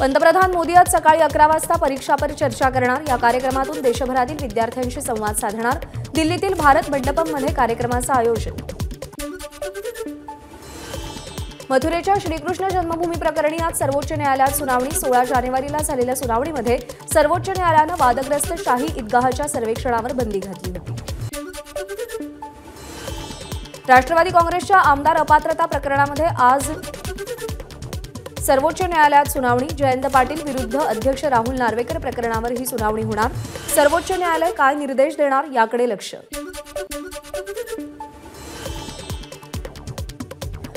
पंतप्रधान मोदी आज सकाळी 11 वाजता परीक्षा पर चर्चा करणार। या कार्यक्रमातून देशभरातील विद्यार्थ्यांशी संवाद साधणार। दिल्लीतील भारत मंडपममध्ये कार्यक्रमाचं आयोजन। मथुरेच्या श्रीकृष्ण जन्मभूमी प्रकरणी आज सर्वोच्च न्यायालयात सुनावणी। 16 जानेवारीला झालेल्या सुनावणीमध्ये सर्वोच्च न्यायालयानं वादग्रस्त शाही ईदगाहच्या सर्वेक्षणावर बंदी घातली होती। राष्ट्रवादी काँग्रेसच्या आमदार अपात्रता प्रकरणामध्ये आज सर्वोच्च न्यायालयात सुनावणी। जयंत पाटील विरुद्ध अध्यक्ष राहुल नार्वेकर प्रकरणावर ही सुनावणी होणार। सर्वोच्च न्यायालय काय निर्देश देणार याकडे लक्ष।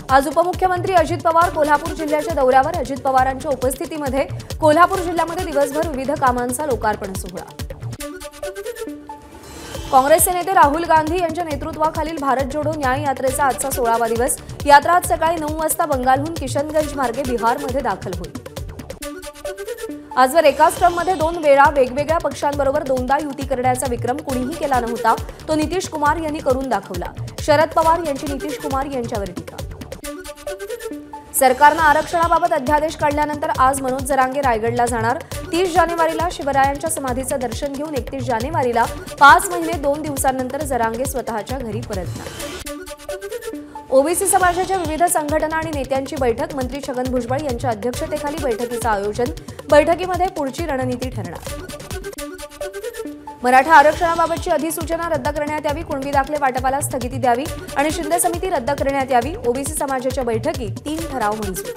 आज उपमुख्यमंत्री अजित पवार कोल्हापूर जिल्ह्याच्या दौऱ्यावर। अजित पवारांच्या उपस्थितीमध्ये कोल्हापूर जिल्ह्यामध्ये दिवसभर विविध कामांचा लोकार्पण सोहळा। काँग्रेसचे नेते राहुल गांधी यांच्या नेतृत्वाखालील भारत जोडो न्याय यात्रेचा आजचा 16वा दिवस। यात्रा आज सकाळी 9 वाजता बंगालहून किशनगंज मार्गे बिहारमध्ये दाखल होईल। आजवर एकाच ट्रममध्ये 2 वेळा वेगवेगळ्या पक्षांबरोबर 2दा युती करण्याचा विक्रम कुणीही केला नव्हता। तो नितीश कुमार यांनी करून दाखवला। शरद पवार यांची नितीश कुमार यांच्यावर टीका। सरकारनं आरक्षणाबाबत अध्यादेश काढल्यानंतर आज मनोज जरांगे रायगडला जाणार। 30 जानेवारीला शिवरायांच्या समाधीचं दर्शन घेऊन 31 जानेवारीला 5 महिने 2 दिवसांनंतर जरांगे स्वतःच्या घरी परतणार। ओबीसी समाजाच्या विविध संघटना आणि नेत्यांची बैठक। मंत्री छगन भुजबळ यांच्या अध्यक्षतेखाली बैठकीचं आयोजन। बैठकीमध्ये पुढची रणनीती ठरणार। मराठा आरक्षणाबाबतची अधिसूचना रद्द करण्यात यावी। कुणबी दाखले वाटपाला स्थगिती द्यावी आणि शिंदे समिती रद्द करण्यात यावी। ओबीसी समाजाच्या बैठकीत 3 ठराव मंजूर।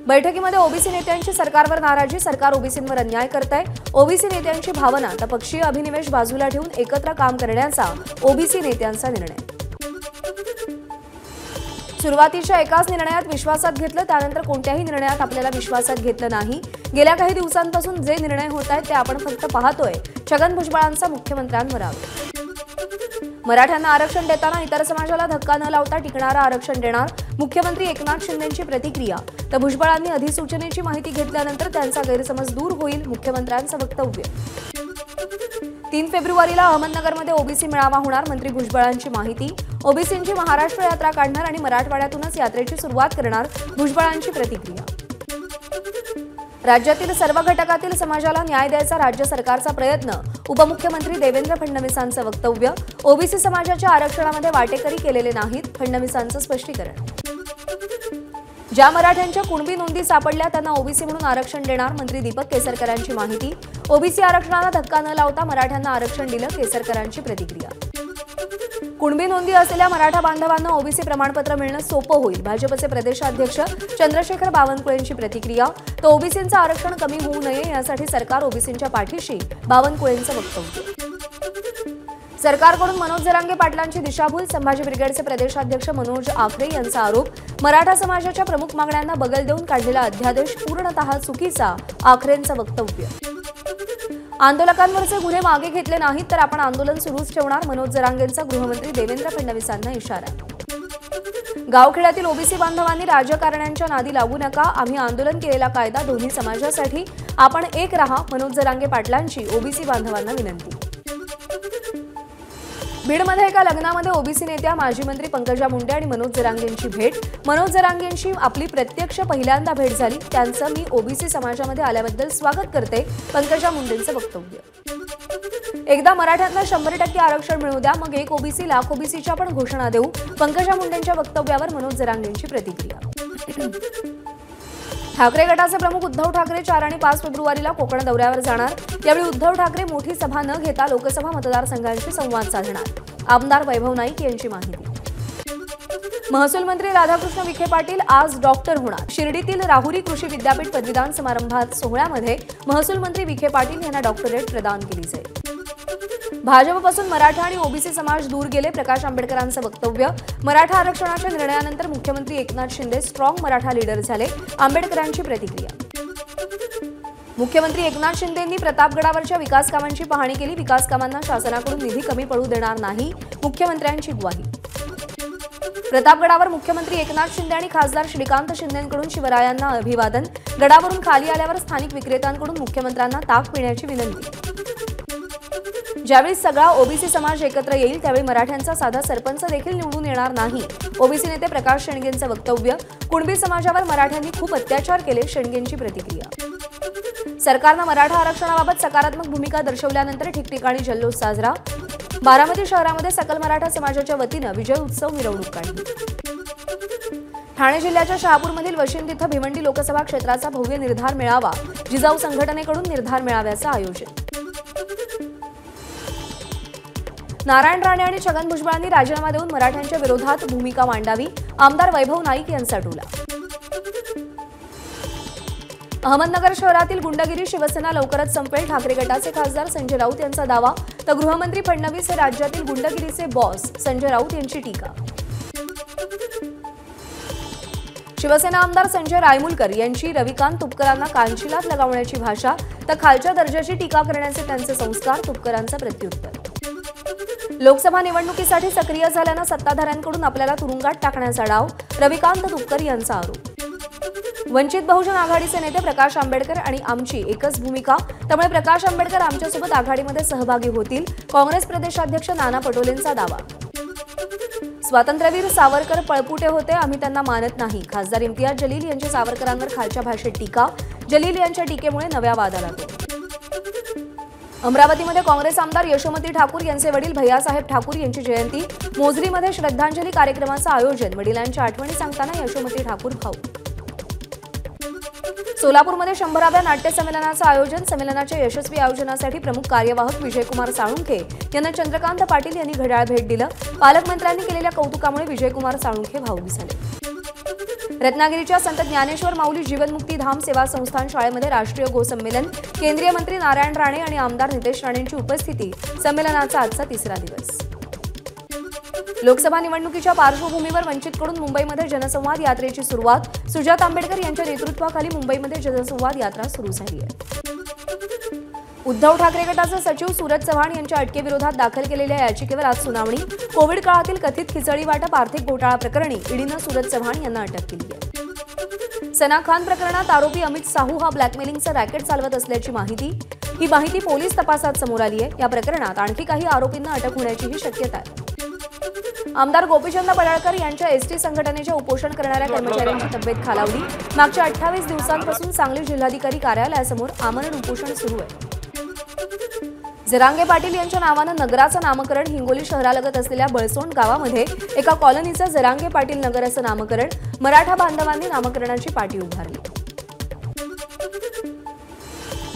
बैठकीमध्ये ओबीसी नेत्यांची सरकारवर नाराजी। सरकार ओबीसींवर अन्याय करतंय। ओबीसी नेत्यांची भावना तर पक्षीय अभिनिवेश बाजूला ठेवून एकत्र काम करण्याचा ओबीसी नेत्यांचा निर्णय। सुरुवातीच्या एकाच निर्णयात विश्वासात घेतलं, त्यानंतर कोणत्याही निर्णयात आपल्याला विश्वासात घेतलं नाही। गेल्या काही दिवसांपासून जे निर्णय होत आहेत ते आपण फक्त पाहतोय। छगन भुजबळांचा मुख्यमंत्र्यांवर आरोप। मराठ्यांना आरक्षण देताना इतर समाजाला धक्का न लावता टिकणारं आरक्षण देणार। मुख्यमंत्री एकनाथ शिंदेंची प्रतिक्रिया। तर भुजबळांनी अधिसूचनेची माहिती घेतल्यानंतर त्यांचा गैरसमज दूर होईल, मुख्यमंत्र्यांचं वक्तव्य। 3 फेब्रुवारीला अहमदनगरमध्ये ओबीसी मेळावा होणार। मंत्री भुजबळांची माहिती। ओबीसींची महाराष्ट्र यात्रा काढणार आणि मराठवाड्यातूनच यात्रेची सुरुवात करणार, भुजबळांची प्रतिक्रिया। राज्यातील सर्व घटकातील समाजाला न्याय द्यायचा राज्य सरकारचा प्रयत्न। उपमुख्यमंत्री देवेंद्र फडणवीसांचं वक्तव्य। ओबीसी समाजाच्या आरक्षणामध्ये वाटेकरी केलेले नाहीत, फडणवीसांचं स्पष्टीकरण। ज्या मराठ्यांच्या कुणबी नोंदी सापडल्या त्यांना ओबीसी म्हणून आरक्षण देणार, मंत्री दीपक केसरकरांची माहिती। ओबीसी आरक्षणाला धक्का न लावता मराठ्यांना आरक्षण दिलं, केसरकरांची प्रतिक्रिया। कुणबी नोंदी असलेल्या मराठा बांधवांना ओबीसी प्रमाणपत्र मिळणं सोपं होईल, भाजपचे प्रदेशाध्यक्ष चंद्रशेखर बावनकुळेंची प्रतिक्रिया। तर ओबीसींचं आरक्षण कमी होऊ नये यासाठी सरकार ओबीसींच्या पाठीशी, बावनकुळेंचं वक्तव्य। सरकारकडून मनोज जरांगे पाटलांची दिशाभूल। संभाजी ब्रिगेडचे प्रदेशाध्यक्ष मनोज आखरे यांचा आरोप। मराठा समाजाच्या प्रमुख मागण्यांना बगल देऊन काढलेला अध्यादेश पूर्णतः चुकीचा, आखरेंचं वक्तव्य। आंदोलकांवरचे गुन्हे मागे घेतले नाहीत तर आपण आंदोलन सुरूच ठेवणार, मनोज जरांगेंचा गृहमंत्री देवेंद्र फडणवीसांना इशारा। गावखेड्यातील ओबीसी बांधवांनी राजकारण्यांच्या नादी लागू नका, आम्ही आंदोलन केलेला कायदा दोन्ही समाजासाठी, आपण एक रहा, मनोज जरांगे पाटलांची ओबीसी बांधवांना विनंती। बीडमध्ये एका लग्नामध्ये ओबीसी नेत्या माजी मंत्री पंकजा मुंडे आणि मनोज जरांगेंची भेट। मनोज जरांगेंशी आपली प्रत्यक्ष पहिल्यांदा भेट झाली, त्यांचं मी ओबीसी समाजामध्ये आल्याबद्दल स्वागत करते, पंकजा मुंडेंचं वक्तव्य। एकदा मराठ्यांना 100% आरक्षण मिळू द्या, मग एक ओबीसी लाख ओबीसीच्या पण घोषणा देऊ, पंकजा मुंडेंच्या वक्तव्यावर मनोज जरांगेंची प्रतिक्रिया। ठाकरे गटाचे प्रमुख उद्धव ठाकरे 4 आणि 5 फेब्रुवारीला कोकण दौऱ्यावर जाणार। यावेळी उद्धव ठाकरे मोठी सभा न घेता लोकसभा मतदारसंघांशी संवाद साधणार, आमदार वैभव नाईक यांची माहिती। महसूल मंत्री राधाकृष्ण विखे पाटील आज डॉक्टर होणार। शिर्डीतील राहुरी कृषी विद्यापीठ पदवीदान समारंभात सोहळ्यामध्ये महसूल मंत्री विखे पाटील यांना डॉक्टरेट प्रदान केली जाईल। भाजपपासून मराठा आणि ओबीसी समाज दूर गेले, प्रकाश आंबेडकरांचं वक्तव्य। मराठा आरक्षणाच्या निर्णयानंतर मुख्यमंत्री एकनाथ शिंदे स्ट्रॉंग मराठा लीडर झाले, आंबेडकरांची प्रतिक्रिया। मुख्यमंत्री एकनाथ शिंदेंनी प्रतापगडावरच्या विकास कामांची पाहणी केली, विकास कामांना शासनाकडून निधी कमी पडू देणार नाही, मुख्यमंत्र्यांची ग्वाही। प्रतापगडावर मुख्यमंत्री एकनाथ शिंदे आणि खासदार श्रीकांत शिंदेंकडून शिवरायांना अभिवादन। गडावरून खाली आल्यावर स्थानिक विक्रेत्यांकडून मुख्यमंत्र्यांना ताक पिण्याची विनंती। ज्यावेळी सगळा ओबीसी समाज एकत्र येईल त्यावेळी मराठ्यांचा साधा सरपंच देखील निवडून येणार नाही. ओबीसी नेते प्रकाश शेंडगेंचं वक्तव्य. कुणबी समाजावर मराठ्यांनी खूप अत्याचार केले, शेंडगेंची प्रतिक्रिया. सरकारनं मराठा आरक्षणाबाबत सकारात्मक भूमिका दर्शवल्यानंतर ठिकठिकाणी जल्लोष साजरा. बारामती शहरामध्ये सकल मराठा समाजाच्या वतीनं विजय उत्सव मिरवणूक काढली. ठाणे जिल्ह्याच्या शहापूरमधील वशिंद इथं भिवंडी लोकसभा क्षेत्राचा भव्य निर्धार मेळावा. जिजाऊ संघटनेकडून निर्धार मेळाव्याचं आयोजन. नारायण राणे आणि छगन भुजबळांनी राजीनामा देऊन मराठ्यांच्या विरोधात भूमिका मांडावी. आमदार वैभव नाईक यांचा टोला. अहमदनगर शहरातील गुंडगिरी शिवसेना लवकरच संपेल. ठाकरे गटाचे खासदार संजय राऊत यांचा दावा. तर गृहमंत्री फडणवीस हे राज्यातील गुंडगिरीचे बॉस, संजय राऊत यांची टीका. शिवसेना आमदार संजय रायमुलकर यांची रविकांत तुपकरांना कानशिलात लगावण्याची भाषा. तर खालच्या दर्जाची टीका करण्याचे त्यांचे संस्कार. तुपकरांचं प्रत्युत्तर. लोकसभा निवडणुकीसाठी सक्रिय झाल्यानं सत्ताधाऱ्यांकडून आपल्याला तुरुंगात टाकण्याचा डाव. रविकांत तुपकर यांचा आरोप. वंचित बहुजन आघाडीचे नेते प्रकाश आंबेडकर आणि आमची एकच भूमिका. त्यामुळे प्रकाश आंबेडकर आमच्यासोबत आघाडीमध्ये सहभागी होतील. काँग्रेस प्रदेशाध्यक्ष नाना पटोलेंचा दावा. स्वातंत्र्यवीर सावरकर पळपुटे होते, आम्ही त्यांना मानत नाही. खासदार इम्तियाज जलील यांची सावरकरांवर खालच्या भाषेत टीका. जलील यांच्या टीकेमुळे नव्या वादाला तोड. अमरावतीमध्ये काँग्रेस आमदार यशोमती ठाकूर यांचे वडील भैयासाहेब ठाकूर यांची जयंती. मोझरीमध्ये श्रद्धांजली कार्यक्रमाचं आयोजन. वडिलांच्या आठवणी सांगताना यशोमती ठाकूर भावुक. सोलापूरमध्ये 100व्या नाट्य संमेलनाचं आयोजन. संमेलनाच्या यशस्वी आयोजनासाठी प्रमुख कार्यवाहक विजयकुमार साळुंखे यांना चंद्रकांत पाटील यांनी घड्याळ भेट दिलं. पालकमंत्र्यांनी केलेल्या कौतुकामुळे विजयकुमार साळुंखे भावुक झाले. रत्नागिरीच्या संत ज्ञानेश्वर माऊली जीवनमुक्ती धाम सेवा संस्थान शाळेमध्ये राष्ट्रीय गोसंमेलन. केंद्रीय मंत्री नारायण राणे आणि आमदार नितेश राणेंची उपस्थिती. संमेलनाचा आजचा तिसरा दिवस. लोकसभा निवडणुकीच्या पार्श्वभूमीवर वंचितकडून मुंबईमध्ये जनसंवाद यात्रेची सुरुवात. सुजात आंबेडकर यांच्या नेतृत्वाखाली मुंबईमध्ये जनसंवाद यात्रा सुरू झाली आहे. उद्धव ठाकरे गटाचे सचिव सूरज चव्हाण यांच्या अटकेविरोधात दाखल केलेल्या याचिकेवर आज सुनावणी. कोविड काळातील कथित खिचडी वाटप आर्थिक घोटाळा प्रकरणी ईडीनं सूरज चव्हाण यांना अटक केली आहे. सना खान प्रकरणात आरोपी अमित साहू हा ब्लॅकमेलिंगचं रॅकेट चालवत असल्याची माहिती. ही माहिती पोलीस तपासात समोर आली आहे. या प्रकरणात आणखी काही आरोपींना अटक होण्याचीही शक्यता आहे. आमदार गोपीचंद पडळकर यांच्या एसटी संघटनेच्या उपोषण करणाऱ्या कर्मचाऱ्यांची तब्येत खालावली. मागच्या 28 दिवसांपासून सांगली जिल्हाधिकारी कार्यालयासमोर आमरण उपोषण सुरू आहे. जरांगे पाटील यांच्या नावानं नगराचं नामकरण. हिंगोली शहरालगत असलेल्या बळसोंड गावामध्ये एका कॉलनीचं जरांगे पाटील नगर असं नामकरण. मराठा बांधवांनी नामकरणाची पाटी उभारली.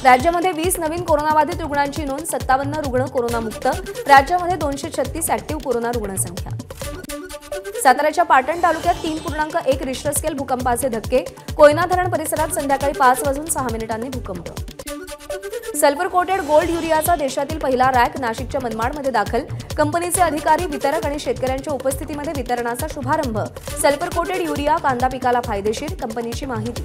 राज्यामध्ये 20 नवीन कोरोनाबाधित रुग्णांची नोंद. 57 रुग्ण कोरोनामुक्त. राज्यामध्ये 236 ऍक्टिव्ह कोरोना रुग्णसंख्या. साताऱ्याच्या पाटण तालुक्यात 3.1 रिश्टर स्केल भूकंपाचे धक्के. कोयना धरण परिसरात संध्याकाळी 5:06 भूकंप. सल्फर कोटेड गोल्ड युरियाचा देशातील पहिला रॅक नाशिकच्या मनमाडमध्ये दाखल. कंपनीचे अधिकारी, वितरक आणि शेतकऱ्यांच्या उपस्थितीमध्ये वितरणाचा शुभारंभ. सल्फर कोटेड युरिया कांदा पिकाला फायदेशीर, कंपनीची माहिती.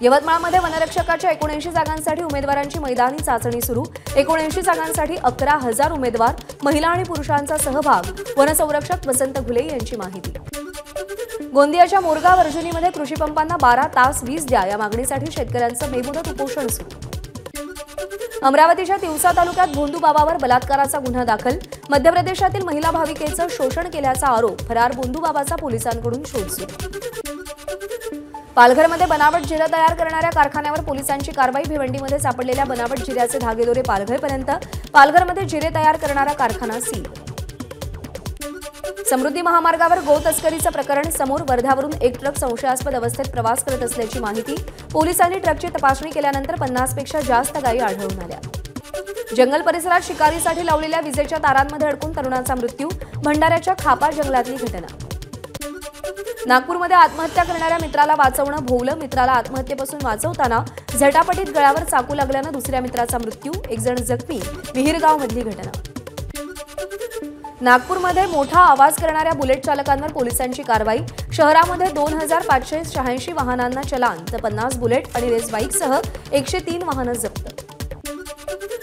यवतमाळमध्ये वनरक्षकाच्या 79 जागांसाठी उमेदवारांची मैदानी चाचणी सुरू. 79 जागांसाठी 11,000 उमेदवार. महिला आणि पुरुषांचा सहभाग. वनसंरक्षक वसंत घुले यांची माहिती. गोंदियाच्या मोरगाव अर्जुनीमध्ये कृषीपंपांना 12 तास वीज द्या या मागणीसाठी शेतकऱ्यांचं बेमुदत उपोषण सुरू. अमरावतीच्या तिवसा तालुक्यात भोंदूबाबावर बलात्काराचा गुन्हा दाखल. मध्य प्रदेशातील महिला भाविकेचं शोषण केल्याचा आरोप. फरार भोंदूबाबाचा पोलिसांकडून शोध सुरू. पालघरमध्ये बनावट जिरं तयार करणाऱ्या कारखान्यावर पोलिसांची कारवाई. भिवंडीमध्ये सापडलेल्या बनावट जिऱ्याचे धागेदोरे पालघरपर्यंत. पालघरमध्ये जिरे तयार करणारा कारखाना सील. समृद्धी महामार्गावर गो तस्करीचं प्रकरण समोर. वर्ध्यावरून एक ट्रक संशयास्पद अवस्थेत प्रवास करत असल्याची माहिती. पोलिसांनी ट्रकची तपासणी केल्यानंतर 50 पेक्षा जास्त गायी आढळून आल्या. जंगल परिसरात शिकारीसाठी लावलेल्या विजेच्या तारांमध्ये अडकून तरुणाचा मृत्यू. भंडाऱ्याच्या खापा जंगलातली घटना. नागपूरमध्ये आत्महत्या करणाऱ्या मित्राला वाचवणं भोवलं. मित्राला आत्महत्येपासून वाचवताना झटापटीत गळ्यावर चाकू लागल्यानं दुसऱ्या मित्राचा मृत्यू. एक जण जखमी. विहीरगावमधली घटना. नागपूरमध्ये मोठा आवाज करणाऱ्या बुलेट चालकांवर पोलिसांची कारवाई. शहरामध्ये 2586 वाहनांना चलान. तर 50 बुलेट आणि रेस बाईकसह 103 वाहनं जप्त.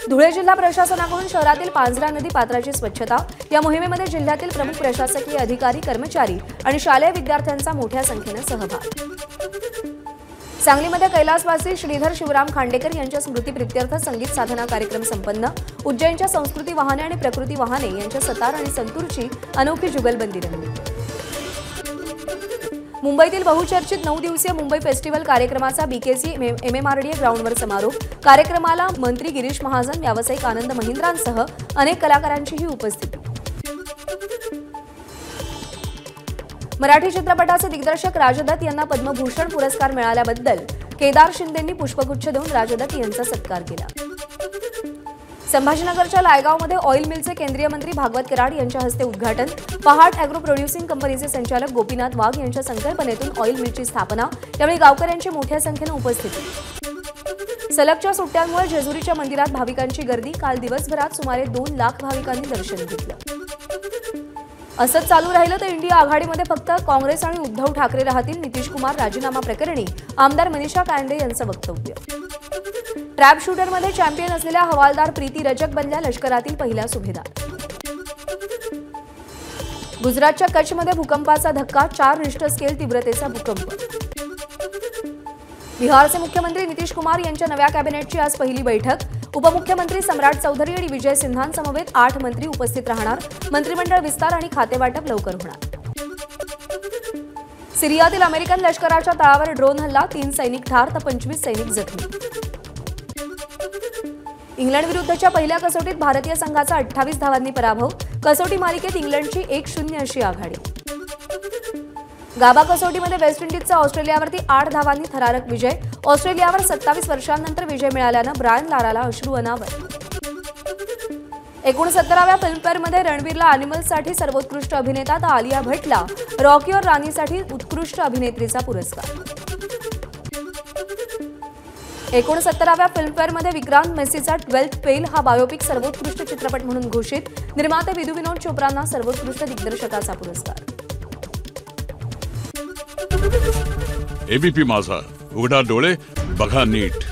धुळे जिल्हा प्रशासनाकडून शहरातील पांझरा नदी पात्राची स्वच्छता. या मोहिमेमध्ये जिल्ह्यातील प्रमुख प्रशासकीय अधिकारी, कर्मचारी आणि शालेय विद्यार्थ्यांचा मोठ्या संख्येने सहभाग. सांगलीमध्ये कैलासवासी श्रीधर शिवराम खांडेकर यांच्या स्मृतीप्रित्यर्थ संगीत साधना कार्यक्रम संपन्न। उज्जैनच्या संस्कृती वाहने आणि प्रकृती वाहने यांच्या सतार आणि संतूरची अनोखी जुगलबंदी रंगली। मुंबईतील बहुचर्चित 9 दिवसीय मुंबई फेस्टिवल कार्यक्रमाचा बीकेसी एमएमआरडीए ग्राउंडवर समारोप। कार्यक्रमाला मंत्री गिरीश महाजन, व्यावसायिक आनंद महिंद्रांसह अनेक कलाकारांचीही उपस्थिती। मराठी चित्रपटाचे दिग्दर्शक राजदत्त यांना पद्मभूषण पुरस्कार मिळाल्याबद्दल केदार शिंदेंनी पुष्पगुच्छ देऊन राजदत्त यांचा सत्कार केला। संभाजीनगरच्या लायगावमध्ये ऑइल मिलचे केंद्रीय मंत्री भागवत कराड यांच्या हस्ते उद्घाटन। पहाट अॅग्रो प्रोड्युसिंग कंपनीचे संचालक गोपीनाथ वाघ यांच्या संकल्पनेतून ऑइल मिलची स्थापना। यावेळी गावकऱ्यांची मोठ्या संख्येने उपस्थिती। सलगच्या सुट्ट्यांमुळे जेजुरीच्या मंदिरात भाविकांची गर्दी। काल दिवसभरात सुमारे 2 लाख भाविकांनी दर्शन घेतलं। असंच चालू राहिलं तर इंडिया आघाडीमध्ये फक्त काँग्रेस आणि उद्धव ठाकरे राहतील। नितीश कुमार राजीनामा प्रकरणी आमदार मनीषा कायंदे यांचं वक्तव्य। ट्रॅप शूटरमध्ये चॅम्पियन असलेल्या हवालदार प्रीती रजक बनल्या लष्करातील पहिल्या सुभेदार। गुजरातच्या कच्छमध्ये भूकंपाचा धक्का, 4 रिश्टर स्केल तीव्रतेचा भूकंप। बिहारचे मुख्यमंत्री नितीश कुमार यांच्या नव्या कॅबिनेटची आज पहिली बैठक। उपमुख्यमंत्री सम्राट चौधरी आणि विजय सिन्हांसमवेत 8 मंत्री उपस्थित राहणार। मंत्रिमंडळ विस्तार आणि खातेवाटप लवकर होणार। सिरियातील अमेरिकन लष्कराच्या तळावर ड्रोन हल्ला, 3 सैनिक ठार तर 25 सैनिक जखमी। इंग्लंड विरुद्धच्या पहिल्या कसोटीत भारतीय संघाचा 28 धावांनी पराभव। कसोटी मालिकेत इंग्लंडची 1-0 अशी आघाडी। गाबा कसोटीमध्ये वेस्ट इंडिजचा ऑस्ट्रेलियावरती 8 धावांनी थरारक विजय। ऑस्ट्रेलियावर 27 वर्षांनंतर विजय मिळाल्यानं ब्रायन लाराला अश्रू अनावर। 69व्या फिल्मफेअरमध्ये रणवीरला एनिमल्ससाठी सर्वोत्कृष्ट अभिनेता तर आलिया भट्टला रॉकी और रानीसाठी उत्कृष्ट अभिनेत्रीचा पुरस्कार। 69व्या फिल्मफेअरमध्ये विक्रांत मेसीचा 12th फेल हा बायोपिक सर्वोत्कृष्ट चित्रपट म्हणून घोषित। निर्माते विधू विनोद चोप्रांना सर्वोत्कृष्ट दिग्दर्शकाचा पुरस्कार। एबीपी माझा, उघडा डोळे बघा नीट।